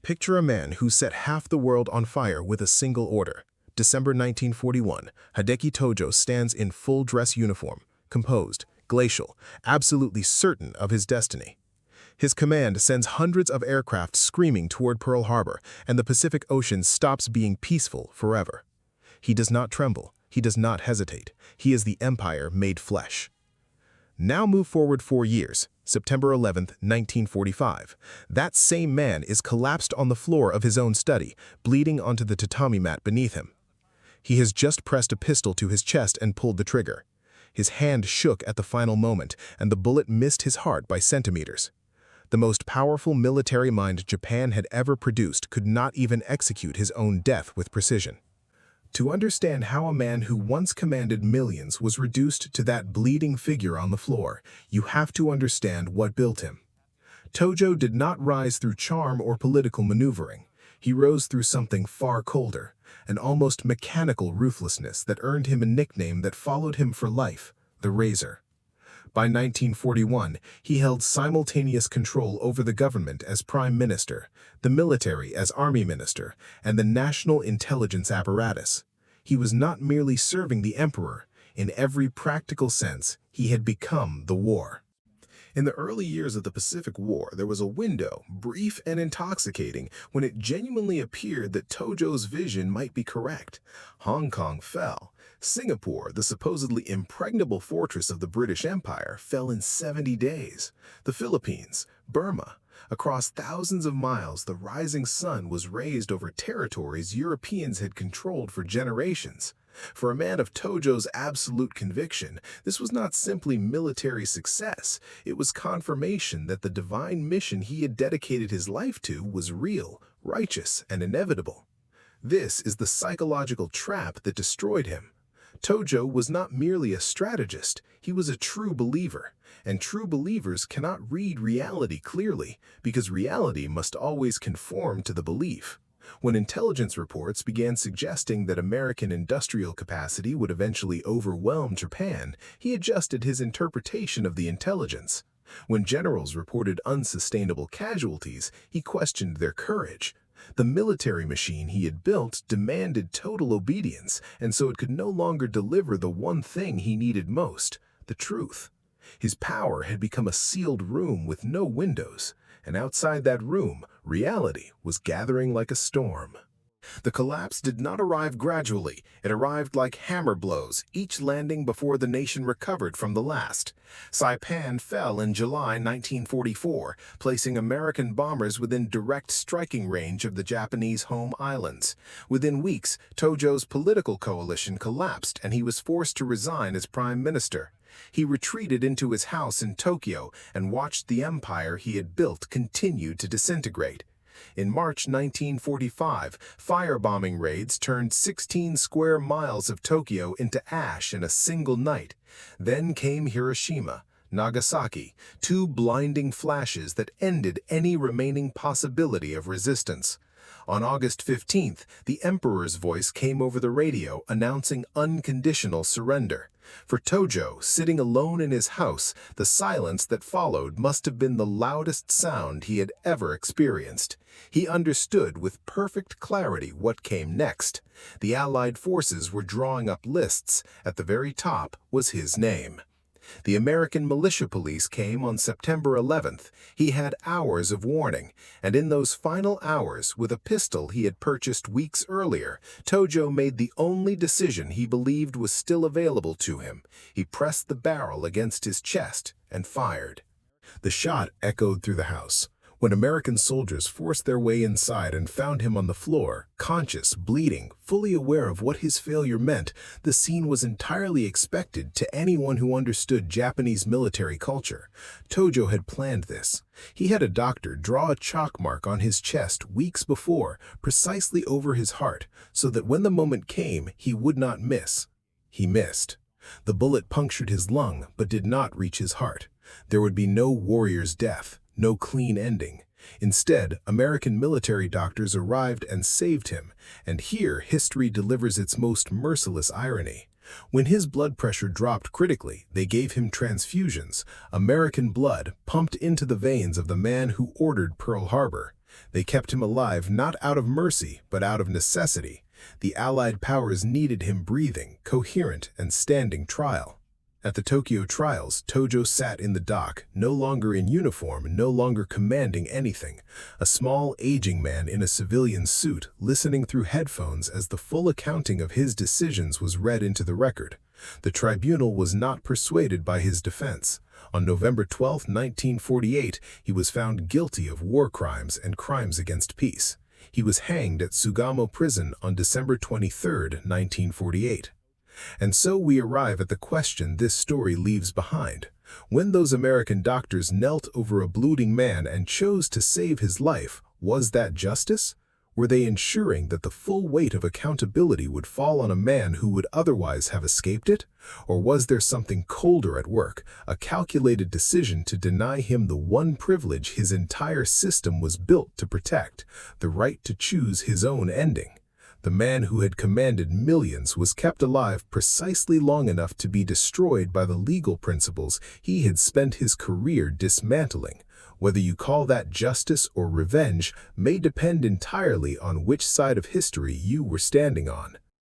Picture a man who set half the world on fire with a single order. December 1941, Hideki Tojo stands in full dress uniform, composed, glacial, absolutely certain of his destiny. His command sends hundreds of aircraft screaming toward Pearl Harbor, and the Pacific Ocean stops being peaceful forever. He does not tremble. He does not hesitate. He is the empire made flesh. Now move forward 4 years, September 11, 1945. That same man is collapsed on the floor of his own study, bleeding onto the tatami mat beneath him. He has just pressed a pistol to his chest and pulled the trigger. His hand shook at the final moment, and the bullet missed his heart by centimeters. The most powerful military mind Japan had ever produced could not even execute his own death with precision. To understand how a man who once commanded millions was reduced to that bleeding figure on the floor, you have to understand what built him. Tojo did not rise through charm or political maneuvering. He rose through something far colder, an almost mechanical ruthlessness that earned him a nickname that followed him for life, the Razor. By 1941, he held simultaneous control over the government as prime minister, the military as army minister, and the national intelligence apparatus. He was not merely serving the emperor. In every practical sense, he had become the war. In the early years of the Pacific War, there was a window, brief and intoxicating, when it genuinely appeared that Tojo's vision might be correct. Hong Kong fell. Singapore, the supposedly impregnable fortress of the British Empire, fell in 70 days. The Philippines, Burma. Across thousands of miles, the rising sun was raised over territories Europeans had controlled for generations. For a man of Tojo's absolute conviction, this was not simply military success. It was confirmation that the divine mission he had dedicated his life to was real, righteous, and inevitable. This is the psychological trap that destroyed him. Tojo was not merely a strategist, he was a true believer, and true believers cannot read reality clearly because reality must always conform to the belief. When intelligence reports began suggesting that American industrial capacity would eventually overwhelm Japan, he adjusted his interpretation of the intelligence. When generals reported unsustainable casualties, he questioned their courage. The military machine he had built demanded total obedience, and so it could no longer deliver the one thing he needed most, the truth. His power had become a sealed room with no windows, and outside that room, reality was gathering like a storm. The collapse did not arrive gradually. It arrived like hammer blows, each landing before the nation recovered from the last. Saipan fell in July 1944, placing American bombers within direct striking range of the Japanese home islands. Within weeks, Tojo's political coalition collapsed and he was forced to resign as prime minister. He retreated into his house in Tokyo and watched the empire he had built continue to disintegrate. In March 1945, firebombing raids turned 16 square miles of Tokyo into ash in a single night. Then came Hiroshima, Nagasaki, two blinding flashes that ended any remaining possibility of resistance. On August 15th, the emperor's voice came over the radio announcing unconditional surrender. For Tojo, sitting alone in his house, the silence that followed must have been the loudest sound he had ever experienced. He understood with perfect clarity what came next. The Allied forces were drawing up lists. At the very top was his name. The American militia police came on September 11th. He had hours of warning, and in those final hours, with a pistol he had purchased weeks earlier, Tojo made the only decision he believed was still available to him. He pressed the barrel against his chest and fired. The shot echoed through the house. When American soldiers forced their way inside and found him on the floor, conscious, bleeding, fully aware of what his failure meant, the scene was entirely expected to anyone who understood Japanese military culture. Tojo had planned this. He had a doctor draw a chalk mark on his chest weeks before, precisely over his heart, so that when the moment came, he would not miss. He missed. The bullet punctured his lung, but did not reach his heart. There would be no warrior's death. No clean ending. Instead, American military doctors arrived and saved him, and here history delivers its most merciless irony. When his blood pressure dropped critically, they gave him transfusions, American blood pumped into the veins of the man who ordered Pearl Harbor. They kept him alive not out of mercy, but out of necessity. The Allied powers needed him breathing, coherent, and standing trial. At the Tokyo trials, Tojo sat in the dock, no longer in uniform, no longer commanding anything. A small, aging man in a civilian suit, listening through headphones as the full accounting of his decisions was read into the record. The tribunal was not persuaded by his defense. On November 12, 1948, he was found guilty of war crimes and crimes against peace. He was hanged at Sugamo Prison on December 23, 1948. And so we arrive at the question this story leaves behind. When those American doctors knelt over a bleeding man and chose to save his life, was that justice? Were they ensuring that the full weight of accountability would fall on a man who would otherwise have escaped it? Or was there something colder at work, a calculated decision to deny him the one privilege his entire system was built to protect, the right to choose his own ending? The man who had commanded millions was kept alive precisely long enough to be destroyed by the legal principles he had spent his career dismantling. Whether you call that justice or revenge may depend entirely on which side of history you were standing on.